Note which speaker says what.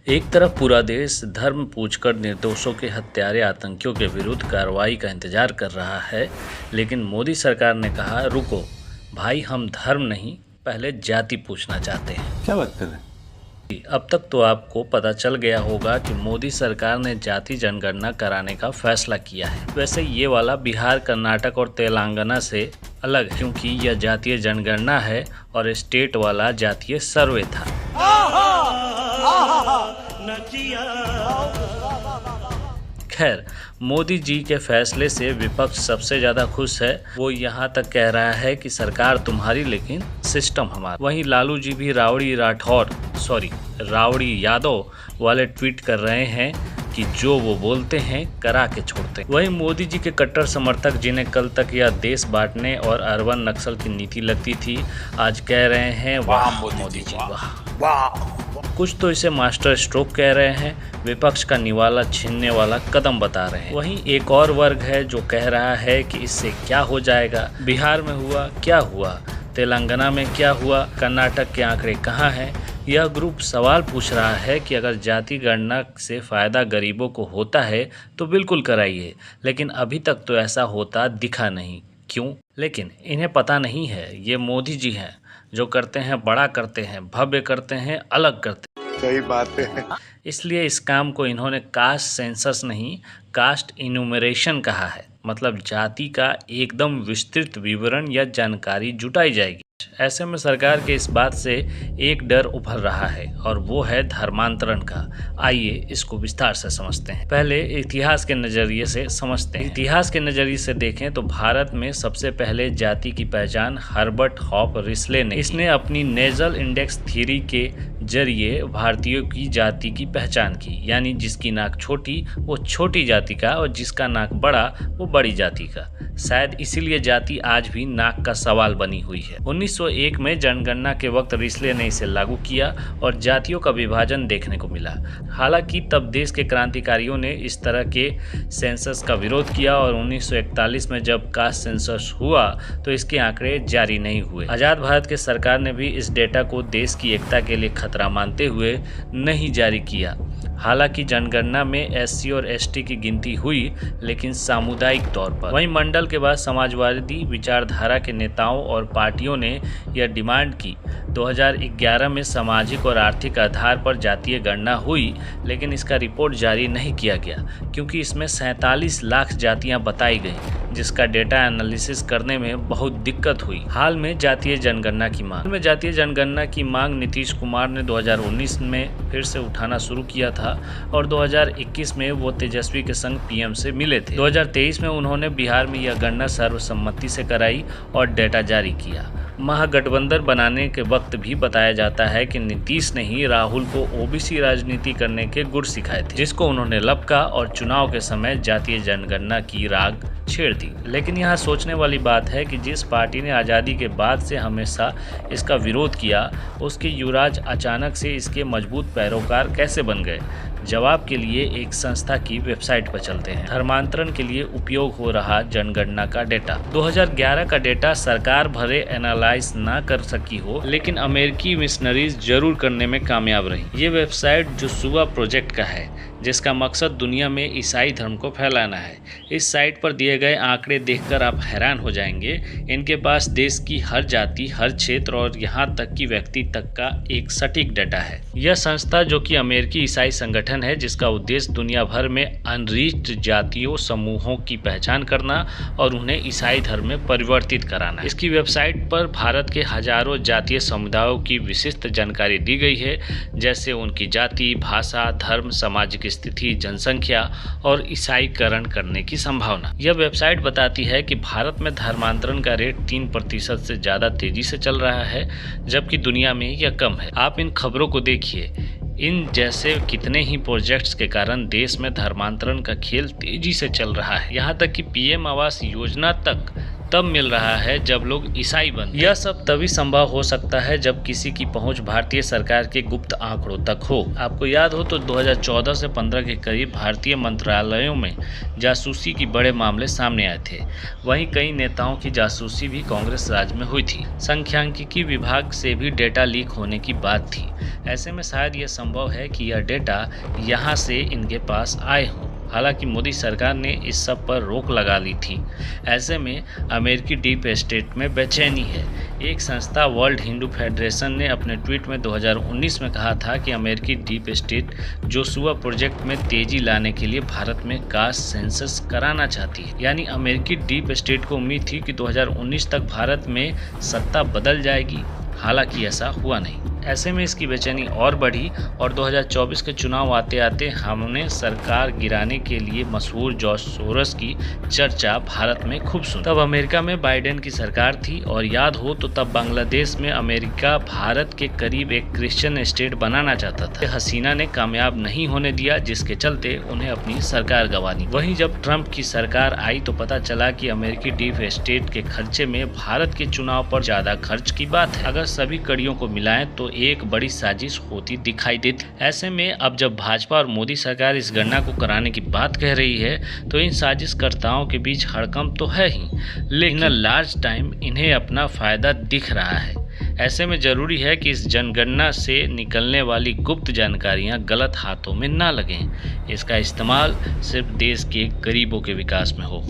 Speaker 1: एक तरफ पूरा देश धर्म पूछकर निर्दोषों के हत्यारे आतंकियों के विरुद्ध कार्रवाई का इंतजार कर रहा है, लेकिन मोदी सरकार ने कहा रुको भाई, हम धर्म नहीं पहले जाति पूछना चाहते हैं।
Speaker 2: क्या बात कर रहे हैं?
Speaker 1: अब तक तो आपको पता चल गया होगा कि मोदी सरकार ने जाति जनगणना कराने का फैसला किया है। वैसे ये वाला बिहार, कर्नाटक और तेलंगाना से अलग है, क्योंकि यह जातीय जनगणना है और स्टेट वाला जातीय सर्वे था। खैर, मोदी जी के फैसले से विपक्ष सबसे ज़्यादा खुश है। वो यहाँ तक कह रहा है कि सरकार तुम्हारी लेकिन सिस्टम हमारा। वहीं लालू जी भी रावड़ी यादव वाले ट्वीट कर रहे हैं कि जो वो बोलते हैं करा के छोड़ते हैं। वहीं मोदी जी के कट्टर समर्थक, जिन्हें कल तक यह देश बांटने और अर्बन नक्सल की नीति लगती थी, आज कह रहे हैं वाह मोदी जी वाह। कुछ तो इसे मास्टर स्ट्रोक कह रहे हैं, विपक्ष का निवाला छीनने वाला कदम बता रहे हैं। वहीं एक और वर्ग है जो कह रहा है कि इससे क्या हो जाएगा, बिहार में हुआ क्या हुआ, तेलंगाना में क्या हुआ, कर्नाटक के आंकड़े कहाँ हैं। यह ग्रुप सवाल पूछ रहा है कि अगर जाति गणना से फ़ायदा गरीबों को होता है तो बिल्कुल कराइए, लेकिन अभी तक तो ऐसा होता दिखा नहीं। क्यों? लेकिन इन्हें पता नहीं है, ये मोदी जी हैं जो करते हैं बड़ा करते हैं, भव्य करते हैं, अलग करते हैं।
Speaker 3: सही बात है।
Speaker 1: इसलिए इस काम को इन्होंने कास्ट सेंसस नहीं, कास्ट इन्यूमरेशन कहा है। मतलब जाति का एकदम विस्तृत विवरण या जानकारी जुटाई जाएगी। ऐसे में सरकार के इस बात से एक डर उभर रहा है और वो है धर्मांतरण का। आइए इसको विस्तार से समझते हैं। पहले इतिहास के नज़रिए से समझते हैं। इतिहास के नज़रिए से देखें तो भारत में सबसे पहले जाति की पहचान हर्बर्ट हॉप रिस्ले ने। इसने अपनी नेजल इंडेक्स थ्योरी के जरिए भारतीयों की जाति की पहचान की, यानी जिसकी नाक छोटी वो छोटी जाति का और जिसका नाक बड़ा वो बड़ी जाति का। शायद इसीलिए जाति आज भी नाक का सवाल बनी हुई है। 1901 में जनगणना के वक्त रिस्ले ने इसे लागू किया और जातियों का विभाजन देखने को मिला। हालांकि तब देश के क्रांतिकारियों ने इस तरह के सेंसस का विरोध किया और 1941 में जब कास्ट सेंसस हुआ तो इसके आंकड़े जारी नहीं हुए। आज़ाद भारत के सरकार ने भी इस डेटा को देश की एकता के लिए खतरा मानते हुए नहीं जारी किया। हालांकि जनगणना में एससी और एसटी की गिनती हुई, लेकिन सामुदायिक तौर पर। वहीं मंडल के बाद समाजवादी विचारधारा के नेताओं और पार्टियों ने यह डिमांड की। 2011 में सामाजिक और आर्थिक आधार पर जातीय गणना हुई, लेकिन इसका रिपोर्ट जारी नहीं किया गया क्योंकि इसमें 47 लाख जातियां बताई गई, जिसका डेटा एनालिसिस करने में बहुत दिक्कत हुई। हाल में जातीय जनगणना की मांग नीतीश कुमार ने 2019 में फिर से उठाना शुरू किया था और 2021 में वो तेजस्वी के संग पीएम से मिले थे। 2023 में उन्होंने बिहार में यह गणना सर्वसम्मति से कराई और डेटा जारी किया। महागठबंधन बनाने के वक्त भी बताया जाता है कि नीतीश ने ही राहुल को ओबीसी राजनीति करने के गुर सिखाए थे, जिसको उन्होंने लपका और चुनाव के समय जातीय जनगणना की राग छेड़ दी। लेकिन यहाँ सोचने वाली बात है कि जिस पार्टी ने आज़ादी के बाद से हमेशा इसका विरोध किया, उसके युवराज अचानक से इसके मजबूत पैरोकार कैसे बन गए? जवाब के लिए एक संस्था की वेबसाइट पर चलते हैं। धर्मांतरण के लिए उपयोग हो रहा जनगणना का डेटा। 2011 का डेटा सरकार भले एनालाइज ना कर सकी हो, लेकिन अमेरिकी मिशनरीज जरूर करने में कामयाब रही। ये वेबसाइट जोशुआ प्रोजेक्ट का है, जिसका मकसद दुनिया में ईसाई धर्म को फैलाना है। इस साइट पर दिए गए आंकड़े देखकर आप हैरान हो जाएंगे। इनके पास देश की हर जाति, हर क्षेत्र और यहाँ तक कि व्यक्ति तक का एक सटीक डाटा है। यह संस्था, जो कि अमेरिकी ईसाई संगठन है, जिसका उद्देश्य दुनिया भर में अनरीच्ड जातियों समूहों की पहचान करना और उन्हें ईसाई धर्म में परिवर्तित कराना है। इसकी वेबसाइट पर भारत के हजारों जातीय समुदायों की विशिष्ट जानकारी दी गई है, जैसे उनकी जाति, भाषा, धर्म, सामाजिक स्थिति, जनसंख्या और ईसाईकरण करने की संभावना। यह वेबसाइट बताती है कि भारत में धर्मांतरण का रेट 3% से ज़्यादा तेजी से चल रहा है, जबकि दुनिया में यह कम है। आप इन खबरों को देखिए। इन जैसे कितने ही प्रोजेक्ट्स के कारण देश में धर्मांतरण का खेल तेजी से चल रहा है। यहाँ तक कि पीएम आवास योजना तक तब मिल रहा है जब लोग ईसाई बनते हैं। यह सब तभी संभव हो सकता है जब किसी की पहुंच भारतीय सरकार के गुप्त आंकड़ों तक हो। आपको याद हो तो 2014 से 15 के करीब भारतीय मंत्रालयों में जासूसी की बड़े मामले सामने आए थे। वहीं कई नेताओं की जासूसी भी कांग्रेस राज में हुई थी। सांख्यिकी विभाग से भी डेटा लीक होने की बात थी। ऐसे में शायद यह संभव है कि यह डेटा यहाँ से इनके पास आए हों। हालांकि मोदी सरकार ने इस सब पर रोक लगा ली थी। ऐसे में अमेरिकी डीप स्टेट में बेचैनी है। एक संस्था वर्ल्ड हिंदू फेडरेशन ने अपने ट्वीट में 2019 में कहा था कि अमेरिकी डीप स्टेट जोशुआ प्रोजेक्ट में तेजी लाने के लिए भारत में कास्ट सेंसस कराना चाहती है। यानी अमेरिकी डीप स्टेट को उम्मीद थी कि 2019 तक भारत में सत्ता बदल जाएगी। हालांकि ऐसा हुआ नहीं। ऐसे में इसकी बेचैनी और बढ़ी और 2024 के चुनाव आते आते हमने सरकार गिराने के लिए मशहूर जॉर्ज सोरोस की चर्चा भारत में खूब सुनी। तब अमेरिका में बाइडेन की सरकार थी और याद हो तो तब बांग्लादेश में अमेरिका भारत के करीब एक क्रिश्चियन स्टेट बनाना चाहता था। हसीना ने कामयाब नहीं होने दिया, जिसके चलते उन्हें अपनी सरकार गंवा दी। वहीं जब ट्रंप की सरकार आई तो पता चला कि अमेरिकी डीप स्टेट के खर्चे में भारत के चुनाव पर ज्यादा खर्च की बात है। अगर सभी कड़ियों को मिलाएं तो एक बड़ी साजिश होती दिखाई देती। ऐसे में अब जब भाजपा और मोदी सरकार इस गणना को कराने की बात कह रही है तो इन साजिशकर्ताओं के बीच हड़कंप तो है ही, लेकिन लार्ज टाइम इन्हें अपना फायदा दिख रहा है। ऐसे में जरूरी है कि इस जनगणना से निकलने वाली गुप्त जानकारियां गलत हाथों में ना लगें। इसका इस्तेमाल सिर्फ देश के गरीबों के विकास में हो।